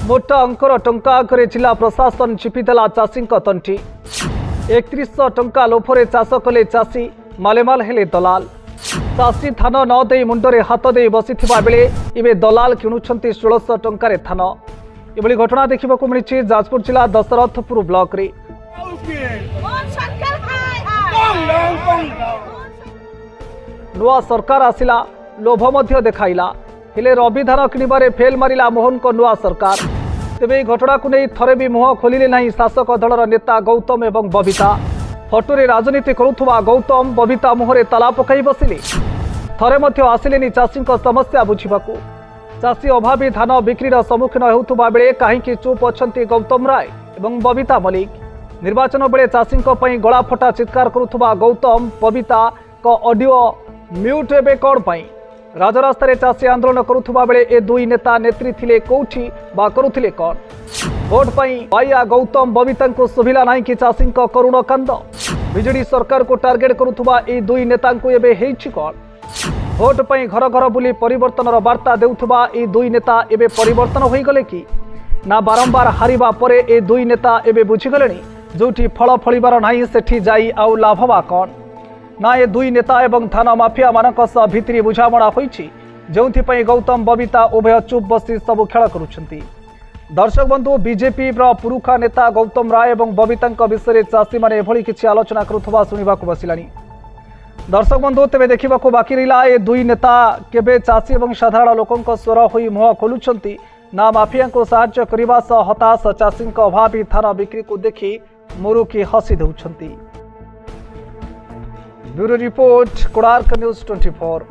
मोटा अंकर टंका करे जिला प्रशासन चिपिदेला चाषी तंटी 3100 टंका लोभरे चाष कले चाषी मालेमाल हेले दलाल चाषी धान न दे मुंडरे हाथ दे बसिथिबा बेले इबे दलाल किणुछंती 1600 टंकारे धान। एभली घटना देखिबाकू मिलिछि जाजपुर जिला दशरथपुर ब्लॉक रे। नुआ सरकार आसिला लोभ मध्य देखाइला हेले रबी धान किणिबारे फेल मारिला मोहन को नुआ सरकार। तेबे घटना को नहीं थरे भी मुह खोलिले नहीं शासक दलर नेता गौतम एवं बबिता। फटोरे राजनीति करुथुवा गौतम बबिता मुहरे ताला पकाई बसिले। थरे मध्य आसिलेनी चाषी समस्या बुझिबाकू। चाषी अभावी धान बिक्रीर सम्मुखीन हेउथुबा बेले काहींकि चुप अछंती गौतम राय एवं बबिता मलिक। निर्वाचन बेले चाषी गला फटा चित्कार करुथुवा गौतम बबिता को ऑडियो म्यूट एबे कौन पाई। राजरास्तार चाषी आंदोलन करुथुबा बेले ए दुई नेता नेत्री थिले कोठी बा करुथिले कौन। भोट पाई बाइया गौतम बबिता को सुभिला नहीं कि चाषी करुण कांद। बिजेडी सरकार को टार्गेट करुथुबा ए दुई नेता को एबे हेइछि कौन। भोट पाई घर घर बुली परिवर्तन वार्ता देउथुबा ए दुई नेता एबे परिवर्तन होई गले कि ना बारंबार हारिबा परे ए दुई नेता एबे बुझिगलेनी जोठी फल फलिबार नाही सेठी जाई आउ लाभवा कौन। ना ए दुई नेता एवं थाना माफिया मानक सह भितरी बुझामणा होईछि जोंथिपई गौतम बबिता उभय चुप बसी सब खेल करुछंती। दर्शक बंधु बीजेपी पुरुखा नेता गौतम राय एवं बबिता विषय चाषी माने एभली किछि आलोचना करुथबा सुनिबाकू बसिलानी। दर्शक बंधु तेबे देखिबाकू बाकी रहिला ए दुई नेता केबे चाषी एवं साधारण लोकंक स्वर होई मुह खोलुछंती ना माफिया को सहायता करबा सह हताश चाषी अभावी धान बिक्री को देखि मुरुकी हसी देउछंती। Bureau report Konark news 24।